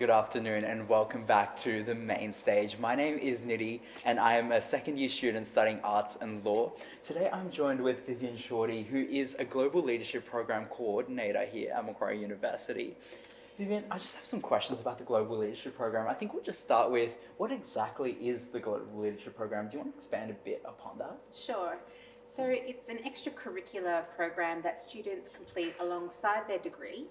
Good afternoon and welcome back to the main stage. My name is Nidhi and I am a second year student studying arts and law. Today I'm joined with Vivian Shorty, who is a Global Leadership Program Coordinator here at Macquarie University. Vivian, I just have some questions about the Global Leadership Program. I think we'll just start with what exactly is the Global Leadership Program? Do you want to expand a bit upon that? Sure. So it's an extracurricular program that students complete alongside their degree.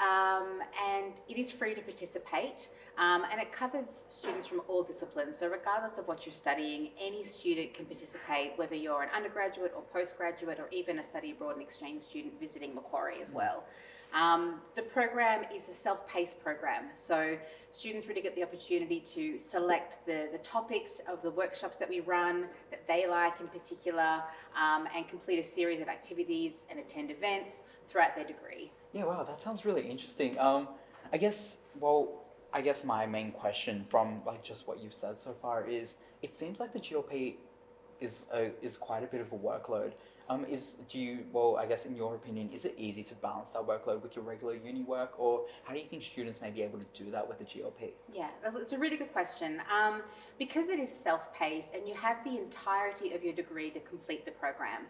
And it is free to participate, and it covers students from all disciplines. So regardless of what you're studying, any student can participate, whether you're an undergraduate or postgraduate or even a study abroad and exchange student visiting Macquarie as well. The program is a self-paced program, so students really get the opportunity to select the topics of the workshops that we run that they like in particular, and complete a series of activities and attend events throughout their degree. Yeah, wow, that sounds really interesting. I guess my main question from just what you've said so far is, it seems like the GLP is quite a bit of a workload. I guess in your opinion, is it easy to balance that workload with your regular uni work, or how do you think students may be able to do that with the GLP? Yeah, it's a really good question. Because it is self-paced and you have the entirety of your degree to complete the program.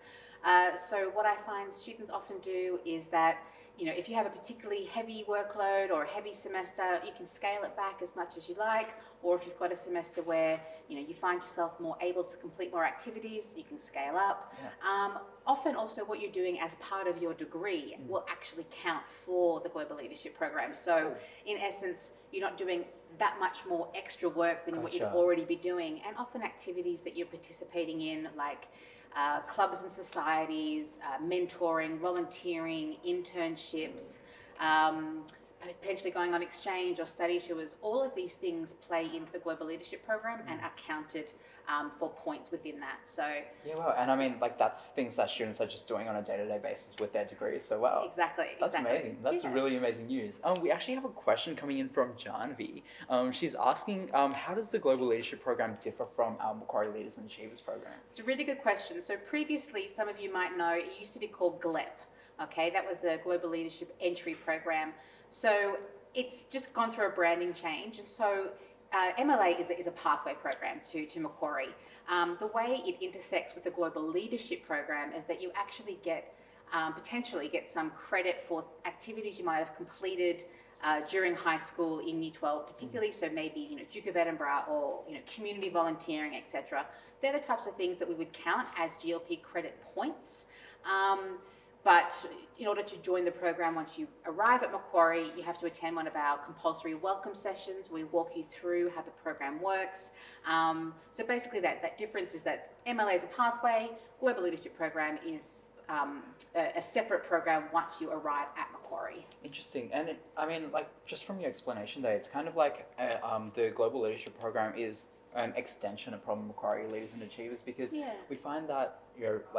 So what I find students often do is that, if you have a particularly heavy workload or a heavy semester, you can scale it back as much as you like, or if you've got a semester where, you find yourself more able to complete more activities, you can scale up. Yeah. Often also what you're doing as part of your degree will actually count for the Global Leadership Program. So in essence, you're not doing that much more extra work than what you'd already be doing, and often activities that you're participating in, like clubs and societies, mentoring, volunteering, internships, potentially going on exchange or study tours. All of these things play into the Global Leadership Program and are counted for points within that. So yeah, wow, and I mean, that's things that students are just doing on a day-to-day basis with their degrees. So wow, exactly. That's amazing. That's really amazing news. We actually have a question coming in from Janvi. She's asking, how does the Global Leadership Program differ from our Macquarie Leaders and Achievers program? It's a really good question. So previously, some of you might know, it used to be called GLEP. Okay, that was the Global Leadership Entry Program. So it's just gone through a branding change. And so MLA is a pathway program to Macquarie. The way it intersects with the Global Leadership Program is that you actually potentially get some credit for activities you might have completed during high school in Year 12 particularly, so maybe Duke of Edinburgh or community volunteering, etc. They're the types of things that we would count as GLP credit points. But in order to join the program, once you arrive at Macquarie, you have to attend one of our compulsory welcome sessions. We walk you through how the program works. So basically that difference is that MLA is a pathway, Global Leadership Program is a separate program once you arrive at Macquarie. Interesting. And just from your explanation there, it's kind of like the Global Leadership Program is an extension of Macquarie Leaders and Achievers, because we find that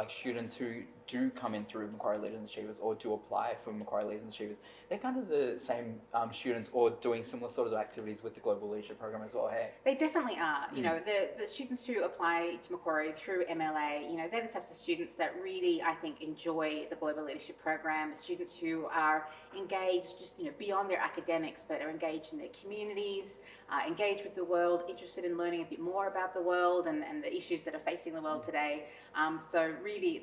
students who do come in through Macquarie Leaders and Achievers or do apply for Macquarie Leaders and Achievers, they're kind of the same students or doing similar sorts of activities with the Global Leadership Program as well. Hey, they definitely are. The students who apply to Macquarie through MLA, they're the types of students that really, I think, enjoy the Global Leadership Program. Students who are engaged just beyond their academics, but are engaged in their communities, engaged with the world, interested in learning a bit more about the world and the issues that are facing the world today. So really,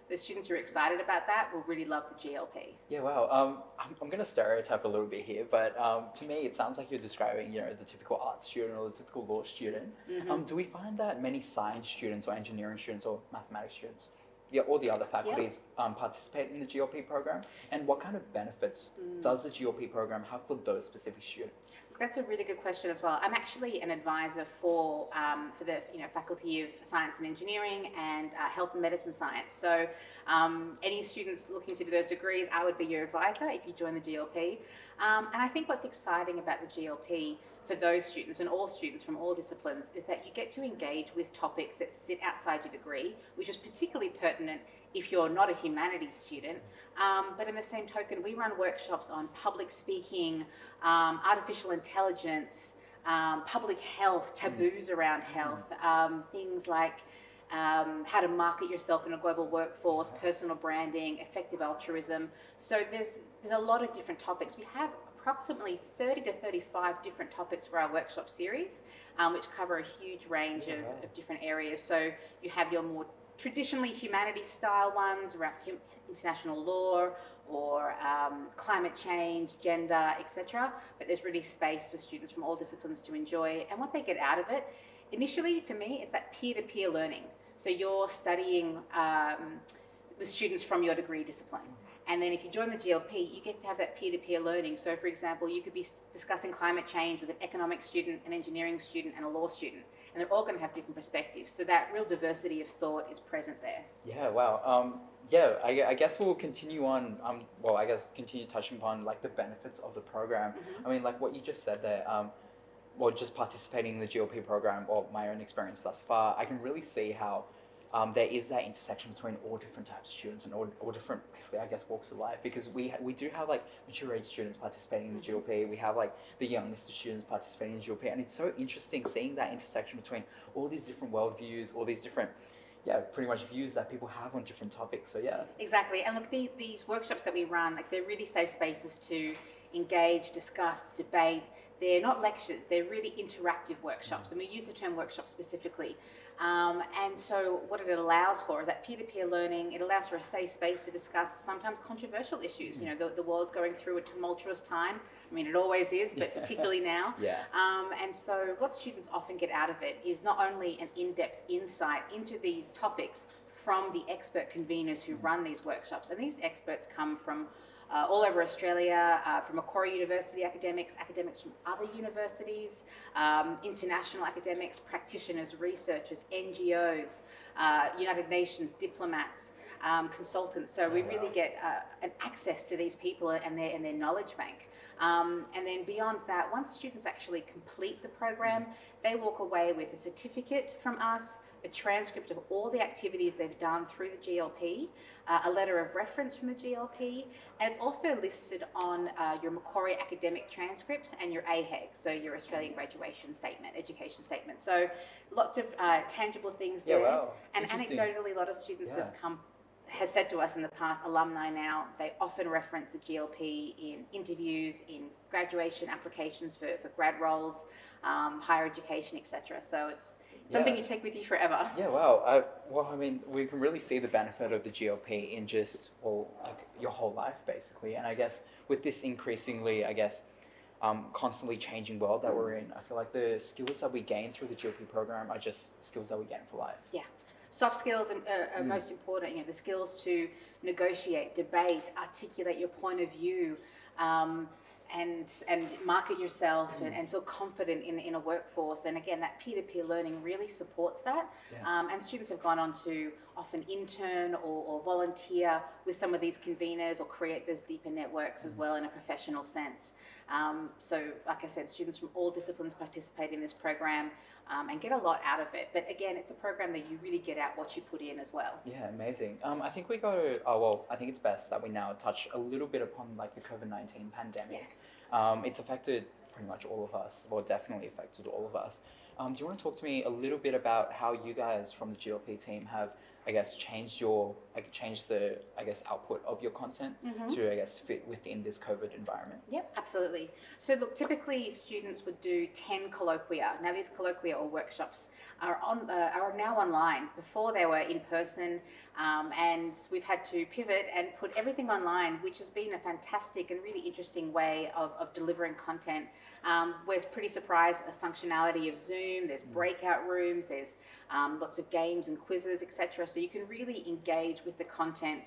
the students who are excited about that will really love the GLP. Yeah, wow. I'm going to stereotype a little bit here, but to me, it sounds like you're describing, the typical art student or the typical law student. Mm-hmm. Do we find that many science students or engineering students or mathematics students, all the other faculties participate in the GLP program? And what kind of benefits does the GLP program have for those specific students? That's a really good question as well. I'm actually an advisor for the Faculty of Science and Engineering and Health and Medicine Science. So any students looking to do those degrees, I would be your advisor if you join the GLP. And I think what's exciting about the GLP for those students and all students from all disciplines is that you get to engage with topics that sit outside your degree, which is particularly pertinent if you're not a humanities student. But in the same token, we run workshops on public speaking, artificial intelligence, public health, taboos around health, things like how to market yourself in a global workforce, personal branding, effective altruism. So there's a lot of different topics. We have approximately 30 to 35 different topics for our workshop series, which cover a huge range of different areas. So you have your more traditionally humanities style ones around international law or climate change, gender, etc. But there's really space for students from all disciplines to enjoy. And what they get out of it, initially for me, it's that peer-to-peer learning. So you're studying with students from your degree discipline. And then if you join the GLP, you get to have that peer-to-peer learning. So for example, you could be discussing climate change with an economics student, an engineering student, and a law student. And they're all going to have different perspectives. So that real diversity of thought is present there. Yeah, wow. I guess we'll continue on, continue touching upon like the benefits of the program. Mm-hmm. I mean, like what you just said there, just participating in the GLP program or my own experience thus far, I can really see how there is that intersection between all different types of students and all different, basically, I guess, walks of life. Because we do have like mature age students participating in the GLP. We have like the youngest students participating in GLP, and it's so interesting seeing that intersection between all these different worldviews, all these different, pretty much views that people have on different topics. So yeah. Exactly, and look, these workshops that we run, like they're really safe spaces to engage, discuss, debate. They're not lectures, they're really interactive workshops, and we use the term workshop specifically. And so what it allows for is that peer-to-peer learning. It allows for a safe space to discuss sometimes controversial issues. You know, the world's going through a tumultuous time. I mean, it always is, but particularly now. Yeah. And so what students often get out of it is not only an in-depth insight into these topics from the expert conveners who run these workshops, and these experts come from all over Australia, from Macquarie University academics from other universities, international academics, practitioners, researchers, NGOs, United Nations, diplomats, consultants. So we really get an access to these people and their knowledge bank. And then beyond that, once students actually complete the program, they walk away with a certificate from us, a transcript of all the activities they've done through the GLP, a letter of reference from the GLP, and it's also listed on your Macquarie academic transcripts and your AHEG, so your Australian graduation statement, education statement. So lots of tangible things there. Wow. And anecdotally, a lot of students has said to us in the past, alumni now, they often reference the GLP in interviews, in graduation applications for grad roles, higher education, etc. So it's something you take with you forever. Yeah, wow. I mean, we can really see the benefit of the GLP in just, your whole life, basically. And I guess with this increasingly, constantly changing world that we're in, I feel like the skills that we gain through the GLP program are just skills that we gain for life. Yeah. Soft skills are most important. You know, the skills to negotiate, debate, articulate your point of view, and market yourself and feel confident in a workforce. And again, that peer-to-peer learning really supports that. Yeah. And students have gone on to often intern or volunteer with some of these conveners or create those deeper networks as well in a professional sense. So like I said, students from all disciplines participate in this program and get a lot out of it. But again, it's a program that you really get out what you put in as well. Yeah, amazing. I think I think it's best that we now touch a little bit upon like the COVID-19 pandemic. Yes. It's affected pretty much all of us, or definitely affected all of us. Do you want to talk to me a little bit about how you guys from the GLP team have, changed the output of your content to, fit within this COVID environment? Yep, absolutely. So look, typically students would do 10 colloquia. Now these colloquia or workshops are now online. Before they were in person, and we've had to pivot and put everything online, which has been a fantastic and really interesting way of delivering content. We're pretty surprised at the functionality of Zoom. There's breakout rooms, there's lots of games and quizzes, etc. So you can really engage with the content,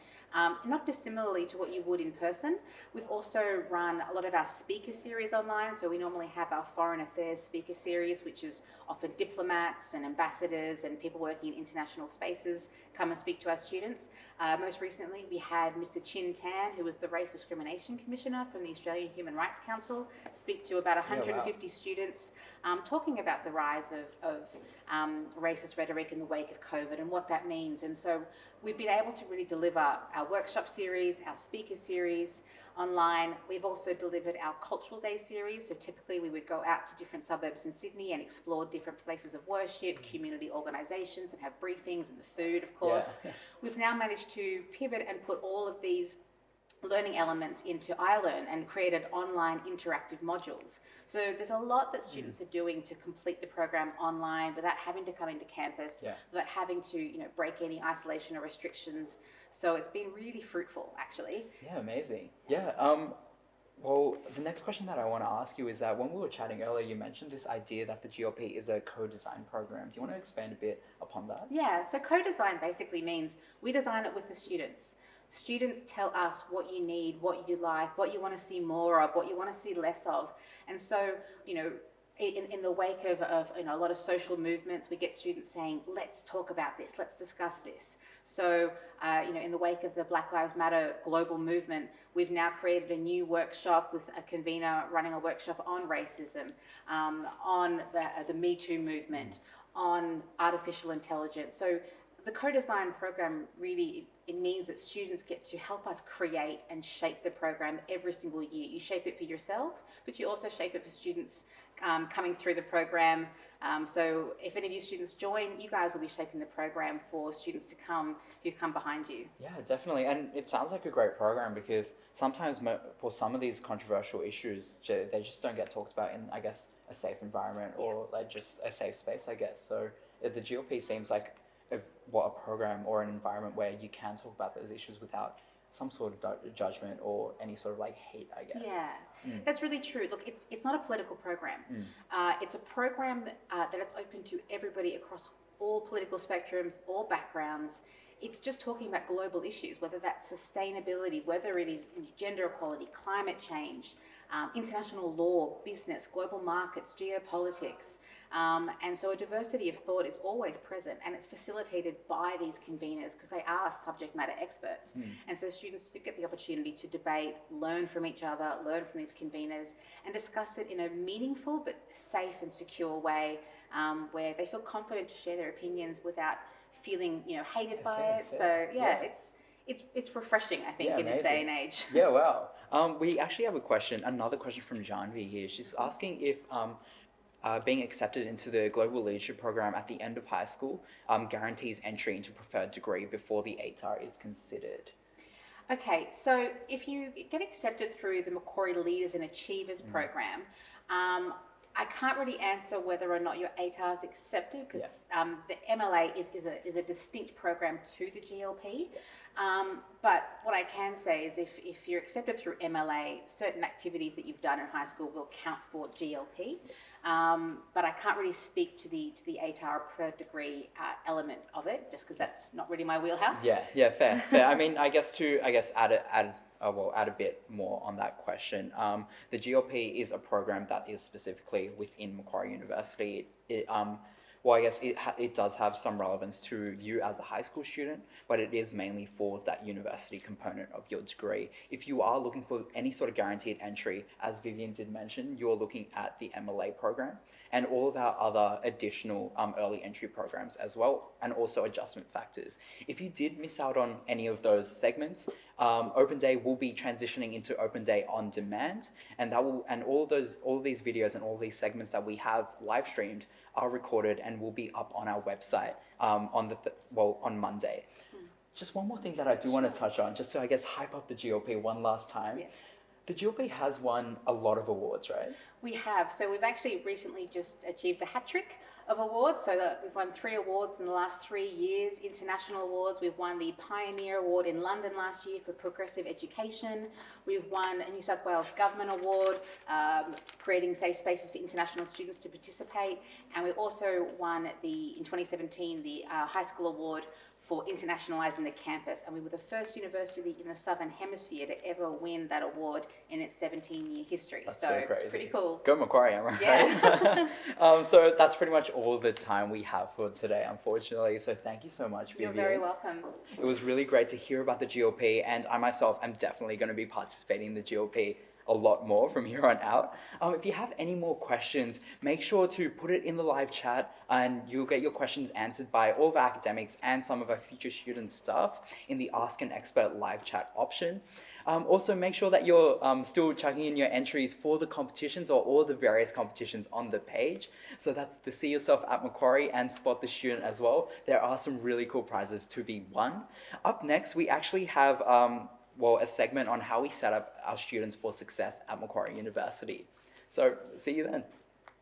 not dissimilarly to what you would in person. We've also run a lot of our speaker series online. So we normally have our foreign affairs speaker series, which is often diplomats and ambassadors and people working in international spaces come and speak to our students. Most recently, we had Mr. Chin Tan, who was the Race Discrimination Commissioner from the Australian Human Rights Council, speak to about 150 students, talking about the rise of racist rhetoric in the wake of COVID and what that means. And so we've been able to really deliver our workshop series, our speaker series online. We've also delivered our Cultural Day series. So typically we would go out to different suburbs in Sydney and explore different places of worship, community organisations, and have briefings and the food, of course. Yeah. We've now managed to pivot and put all of these learning elements into iLearn and created online interactive modules. So there's a lot that students are doing to complete the program online without having to come into campus, without having to break any isolation or restrictions. So it's been really fruitful, actually. Yeah, amazing. Yeah. Well, the next question that I want to ask you is that when we were chatting earlier, you mentioned this idea that the GLP is a co-design program. Do you want to expand a bit upon that? Yeah, so co-design basically means we design it with the students. Students tell us what you need, what you like, what you want to see more of, what you want to see less of. And so, in the wake of a lot of social movements, we get students saying, let's talk about this, let's discuss this. So, in the wake of the Black Lives Matter global movement, we've now created a new workshop with a convener running a workshop on racism, on the Me Too movement, on artificial intelligence. So the co-design program really, it means that students get to help us create and shape the program every single year. You shape it for yourselves, but you also shape it for students coming through the program. So if any of you students join, you guys will be shaping the program for students to come who come behind you. Yeah, definitely. And it sounds like a great program because sometimes for some of these controversial issues, they just don't get talked about in, I guess, a safe environment or like just a safe space, I guess. So the GLP seems like a program or an environment where you can talk about those issues without some sort of judgment or any sort of like hate, I guess. Yeah, that's really true. Look, it's not a political program. It's a program that it's open to everybody across all political spectrums, all backgrounds. It's just talking about global issues, whether that's sustainability, whether it is gender equality, climate change, international law, business, global markets, geopolitics. And so a diversity of thought is always present, and it's facilitated by these conveners because they are subject matter experts. And so students get the opportunity to debate, learn from each other, learn from these conveners, and discuss it in a meaningful but safe and secure way where they feel confident to share their opinions without feeling hated by it. So it's refreshing, I think, in this day and age. Yeah, wow. We actually have another question from Janvi here. She's asking if being accepted into the Global Leadership Program at the end of high school guarantees entry into preferred degree before the ATAR is considered. Okay, so if you get accepted through the Macquarie Leaders and Achievers program, I can't really answer whether or not your ATAR is accepted because the MLA is a distinct program to the GLP. But what I can say is if you're accepted through MLA, certain activities that you've done in high school will count for GLP. But I can't really speak to the ATAR per degree element of it, just because that's not really my wheelhouse. Yeah, fair. I mean, I guess add a bit more on that question. The GLP is a program that is specifically within Macquarie University. I guess it does have some relevance to you as a high school student, but it is mainly for that university component of your degree. If you are looking for any sort of guaranteed entry, as Vivian did mention, you're looking at the MLA program and all of our other additional early entry programs as well, and also adjustment factors. If you did miss out on any of those segments, Open Day will be transitioning into Open Day on demand, and all these videos and all these segments that we have live streamed are recorded and will be up on our website on Monday. Just one more thing that I do want to touch on, just to I guess hype up the GLP one last time. Yes. The GLP has won a lot of awards, right? We have. So we've actually recently just achieved a hat trick of awards. So that we've won 3 awards in the last 3 years, international awards. We've won the Pioneer Award in London last year for progressive education. We've won a New South Wales Government Award, creating safe spaces for international students to participate. And we also won in 2017, the High School Award for internationalising the campus, and we were the first university in the Southern Hemisphere to ever win that award in its 17-year history. That's so crazy. It's pretty cool. Go Macquarie, am I right? Yeah. So that's pretty much all the time we have for today, unfortunately. So thank you so much, Vivian. You're very welcome. It was really great to hear about the GLP, and I myself am definitely going to be participating in the GLP a lot more from here on out. If you have any more questions, make sure to put it in the live chat and you'll get your questions answered by all of our academics and some of our future student staff in the Ask an Expert live chat option. Also, make sure that you're still chucking in your entries for the competitions or all the various competitions on the page. So that's the See Yourself at Macquarie and Spot the Student as well. There are some really cool prizes to be won. Up next, we actually have a segment on how we set up our students for success at Macquarie University. So see you then.